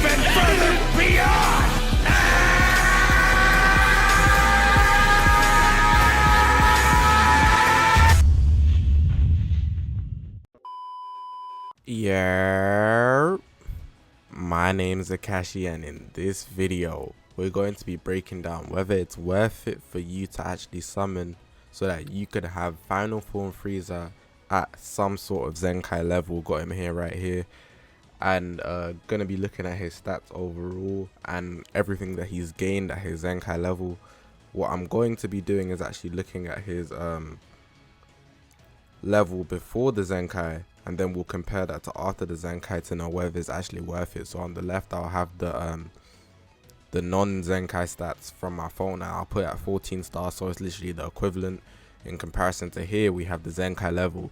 even further beyond! Yeah, my name is Zakashi, and in this video we're going to be breaking down whether it's worth it for you to actually summon so that you could have final form Frieza at some sort of Zenkai level. Got him here, right here, and gonna be looking at his stats overall and everything that he's gained at his Zenkai level. What I'm going to be doing is actually looking at his level before the Zenkai, and then we'll compare that to after the Zenkai to know whether it's actually worth it. So on the left I'll have the non-Zenkai stats from my phone, and I'll put it at 14 stars, so it's literally the equivalent. In comparison to here we have the Zenkai level.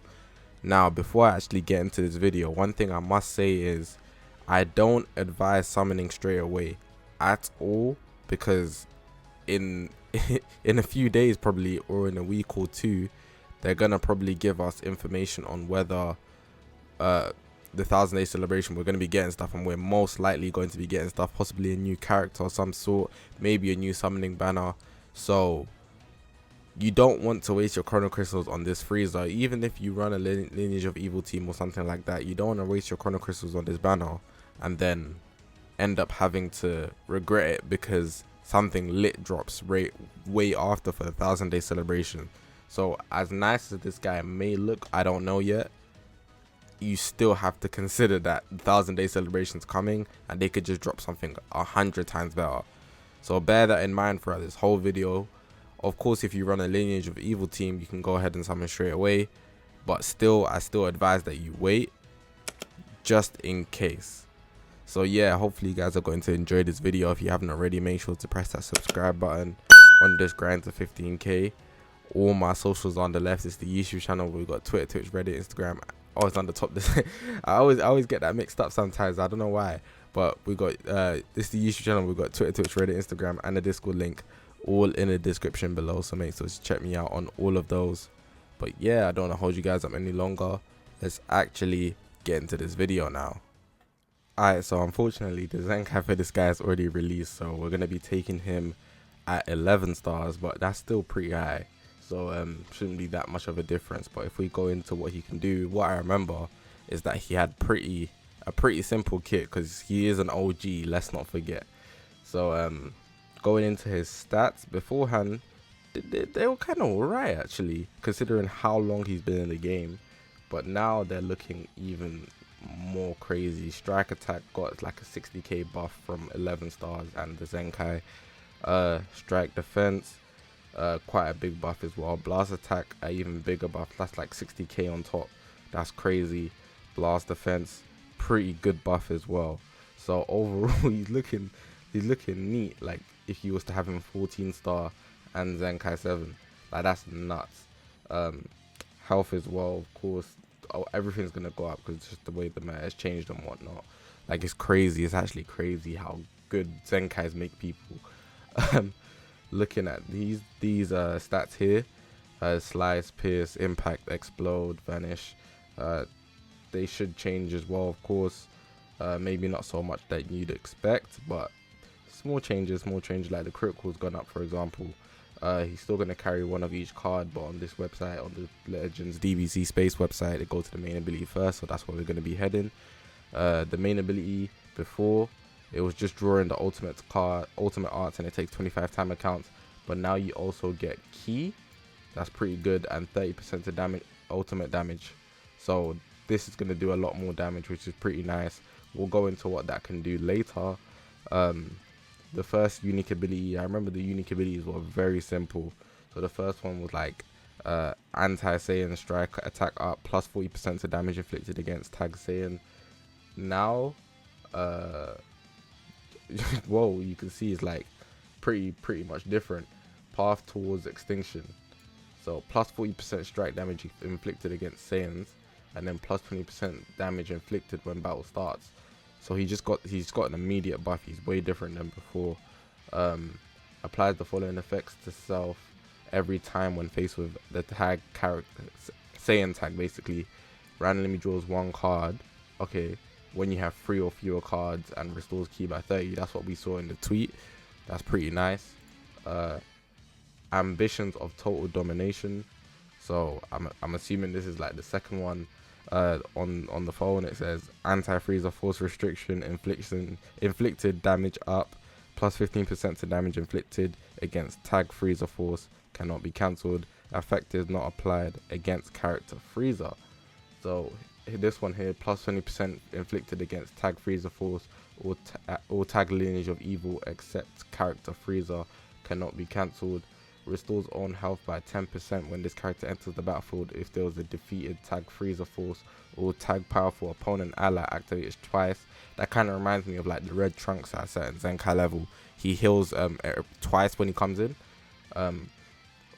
Now before I actually get into this video, one thing I must say is I don't advise summoning straight away at all, because in in a few days probably, or in a week or two, they're gonna probably give us information on whether the 1000-day celebration we're gonna be getting stuff, and we're most likely going to be getting stuff, possibly a new character of some sort, maybe a new summoning banner. So you don't want to waste your chrono crystals on this Frieza. Even if you run a lineage of evil team or something like that, you don't want to waste your chrono crystals on this banner and then end up having to regret it because something lit drops way after for the 1000-day celebration. So as nice as this guy may look, I don't know yet, you still have to consider that the 1000-day celebration's coming and they could just drop something 100 times better. So bear that in mind throughout this whole video. Of course, if you run a lineage of evil team, you can go ahead and summon straight away, but still, I still advise that you wait just in case. So yeah, hopefully you guys are going to enjoy this video. If you haven't already, make sure to press that subscribe button on this grind to 15k. All my socials on the left. It's the YouTube channel. We've got Twitter, Twitch, Reddit, Instagram. Oh, it's on the top. I always get that mixed up sometimes. I don't know why, but we got this is the YouTube channel. We've got Twitter, Twitch, Reddit, Instagram, and the Discord link all in the description below. So make sure to check me out on all of those. But yeah, I don't want to hold you guys up any longer. Let's actually get into this video now. Alright, so unfortunately the Zenkai for this guy is already released, so we're gonna be taking him at 11 stars, but that's still pretty high. So shouldn't be that much of a difference. But if we go into what he can do, what I remember is that he had a pretty simple kit, because he is an OG, let's not forget. So going into his stats beforehand, they were kind of alright actually, considering how long he's been in the game. But now they're looking even more crazy. Strike attack got like a 60k buff from 11 stars and the Zenkai. Strike defense, quite a big buff as well. Blast attack, an even bigger buff, that's like 60k on top. That's crazy. Blast defense, pretty good buff as well. So overall he's looking neat. Like if he was to have him 14 star and Zenkai 7, like that's nuts. Health as well, of course. Everything's gonna go up because it's just the way the meta has changed and whatnot. Like it's crazy. It's actually crazy how good Zenkais make people. Looking at these stats here, slice, pierce, impact, explode, vanish, they should change as well, of course. Maybe not so much that you'd expect, but small changes. Like the critical's gone up, for example. He's still going to carry one of each card, but on this website, on the Legends DBZ Space website, they go to the main ability first, so that's where we're going to be heading. The main ability before, it was just drawing the ultimate arts, and it takes 25 time accounts, but now you also get key. That's pretty good, and 30% to damage, ultimate damage. So this is going to do a lot more damage, which is pretty nice. We'll go into what that can do later. The first unique ability, I remember the unique abilities were very simple. So the first one was like anti-Saiyan strike attack up, plus 40% to damage inflicted against tag Saiyan. Now whoa, you can see it's like pretty much different. Path towards extinction. So plus 40% strike damage inflicted against Saiyans, and then plus 20% damage inflicted when battle starts. So he's got an immediate buff. He's way different than before. Applies the following effects to self every time when faced with the tag character, Saiyan tag basically. Randomly draws one card. Okay, when you have 3 or fewer cards and restores ki by 30. That's what we saw in the tweet. That's pretty nice. Ambitions of total domination. So I'm assuming this is like the second one. On the phone it says anti-Frieza force restriction inflicted damage up plus 15% to damage inflicted against tag Frieza force cannot be cancelled. Effect is not applied against character Frieza. So this one here, plus 20% inflicted against tag Frieza force or tag lineage of evil except character Frieza cannot be cancelled. Restores own health by 10% when this character enters the battlefield if there was a defeated tag Frieza force or tag powerful opponent ally activates twice. That kind of reminds me of like the red Trunks at a certain Zenkai level. He heals twice when he comes in.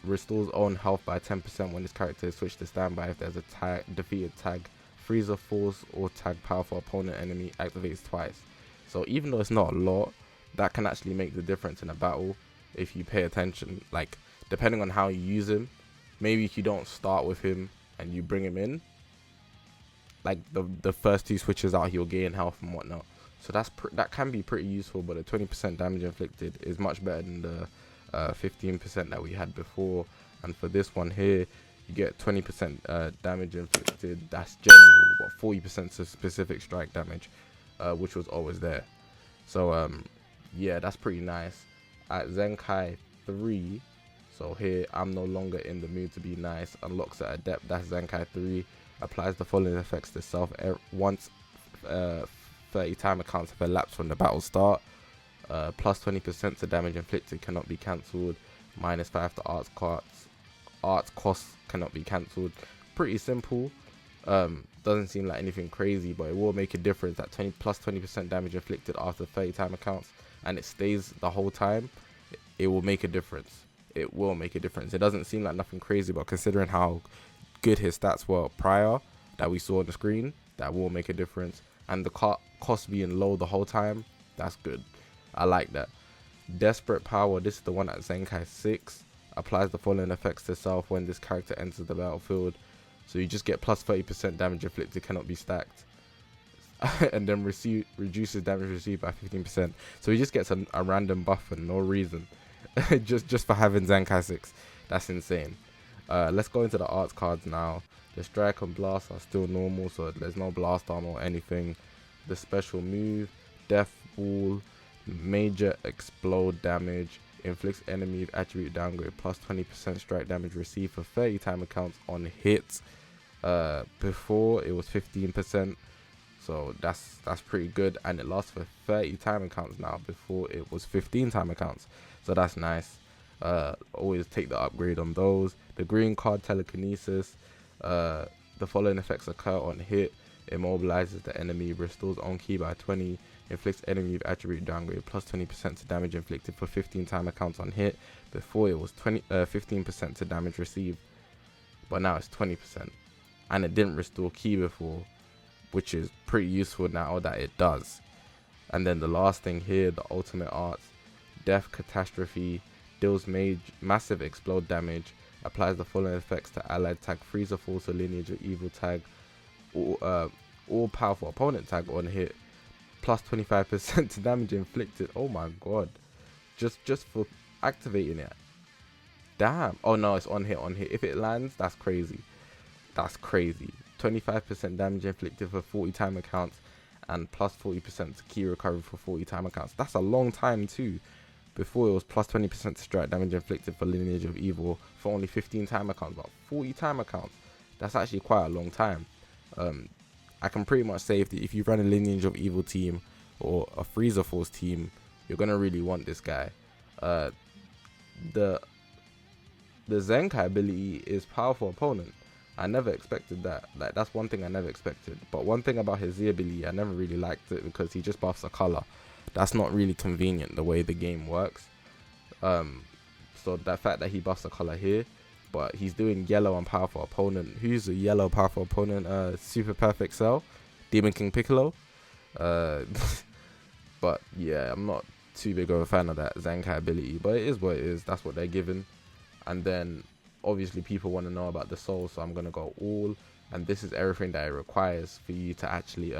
Restores own health by 10% when this character is switched to standby if there's a defeated tag Frieza force or tag powerful opponent enemy activates twice. So even though it's not a lot, that can actually make the difference in a battle if you pay attention. Like depending on how you use him, maybe if you don't start with him and you bring him in, like the first 2 switches out, he'll gain health and whatnot. So that can be pretty useful. But the 20% damage inflicted is much better than the 15% that we had before. And for this one here, you get 20% damage inflicted. That's general, but 40% specific strike damage, which was always there. So yeah, that's pretty nice. At Zenkai 3, so here I'm no longer in the mood to be nice, unlocks at Adept. That's Zenkai 3. Applies the following effects to self once 30 timer counts have elapsed from the battle start. Plus 20% to damage inflicted cannot be cancelled. Minus 5 to arts costs cannot be cancelled. Pretty simple. Doesn't seem like anything crazy, but it will make a difference. At plus 20% damage inflicted after 30 timer counts, and it stays the whole time, it will make a difference. It will make a difference. It doesn't seem like nothing crazy, but considering how good his stats were prior that we saw on the screen, that will make a difference. And the cost being low the whole time, that's good. I like that. Desperate Power, this is the one at Zenkai 6. Applies the following effects to self when this character enters the battlefield. So you just get plus 30% damage inflicted cannot be stacked. And then reduces damage received by 15%. So he just gets a random buff for no reason. just for having Zenkai 6. That's insane. Let's go into the arts cards now. The strike and blast are still normal, so there's no blast on or anything. The special move, Death Ball, major explode damage, inflicts enemy attribute downgrade, plus 20% strike damage received for 30 timer counts on hits. Before it was 15%. So that's pretty good, and it lasts for 30 timer counts now. Before it was 15 timer counts, so that's nice. Always take the upgrade on those. The green card, telekinesis. The following effects occur on hit: immobilizes the enemy, restores own ki by 20, inflicts enemy with attribute downgrade, plus 20% to damage inflicted for 15 timer counts on hit. Before it was 15% to damage received, but now it's 20%, and it didn't restore ki before, which is pretty useful now that it does. And then the last thing here, the ultimate arts, Death Catastrophe, deals massive explode damage, applies the following effects to allied tag Frieza force or lineage of evil tag, all powerful opponent tag on hit, plus 25% to damage inflicted. Oh my god, just for activating it. Damn. Oh no, it's on hit. If it lands, that's crazy. 25% damage inflicted for 40 timer counts, and plus 40% to ki recovery for 40 timer counts. That's a long time too. Before it was plus 20% to strike damage inflicted for lineage of evil for only 15 timer counts, but 40 timer counts, that's actually quite a long time. I can pretty much say if you run a lineage of evil team or a Frieza force team, you're gonna really want this guy. The Zenkai ability is powerful opponent. I never expected that. Like, that's one thing I never expected. But one thing about his Z ability, I never really liked it because he just buffs a color. That's not really convenient the way the game works. So the fact that he buffs a color here, but he's doing yellow and powerful opponent. Who's a yellow powerful opponent? Super Perfect Cell, Demon King Piccolo. But yeah, I'm not too big of a fan of that Zenkai ability. But it is what it is. That's what they're given. And then obviously people want to know about the soul, so I'm gonna go all, and this is everything that it requires for you to actually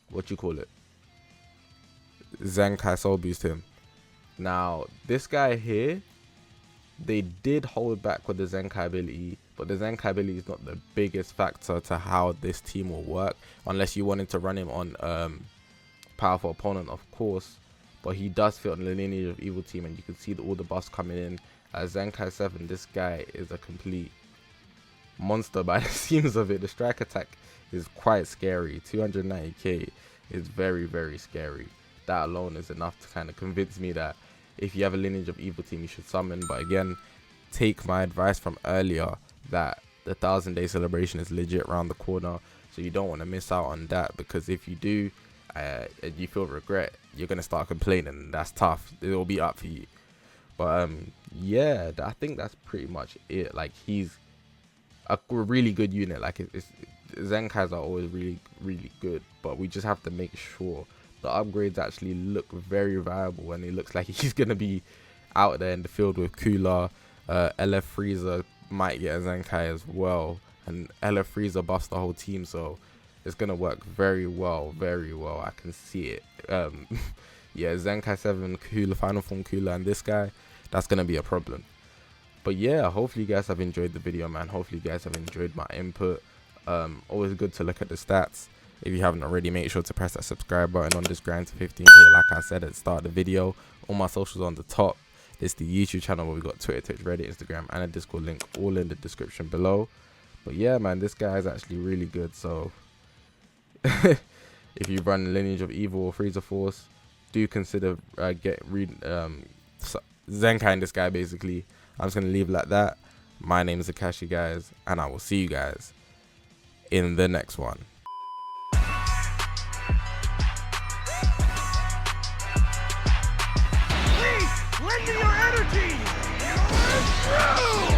what you call it, Zenkai soul boost him. Now this guy here, they did hold back with the Zenkai ability, but the Zenkai ability is not the biggest factor to how this team will work, unless you wanted to run him on powerful opponent, of course. But he does fit on the Lineage of Evil team, and you can see all the buffs coming in. As Zenkai 7, this guy is a complete monster by the seams of it. The strike attack is quite scary. 290k is very, very scary. That alone is enough to kind of convince me that if you have a Lineage of Evil team, you should summon. But again, take my advice from earlier that the 1000-day celebration is legit around the corner, so you don't want to miss out on that, because if you do and you feel regret, you're going to start complaining. That's tough. It will be up for you. But yeah, I think that's pretty much it. Like, he's a really good unit. Like, Zenkais are always really, really good, but we just have to make sure the upgrades actually look very viable, and it looks like he's going to be out there in the field with Cooler. LF Frieza might get a Zenkai as well, and LF Frieza buffs the whole team, so it's going to work very well, very well. I can see it. Yeah, Zenkai 7, Cooler, Final Form Cooler, and this guy, that's going to be a problem. But yeah, hopefully you guys have enjoyed the video, man. Hopefully you guys have enjoyed my input. Always good to look at the stats. If you haven't already, make sure to press that subscribe button on this grind to 15k, like I said at the start of the video. All my socials on the top. This is the YouTube channel where we got Twitter, Twitch, Reddit, Instagram, and a Discord link, all in the description below. But yeah, man, this guy is actually really good. So if you run Lineage of Evil or Frieza Force, do consider Zenkai in this guy, basically. I'm just going to leave it like that. My name is Zakashi, guys, and I will see you guys in the next one. Please, lend me your energy! You're through!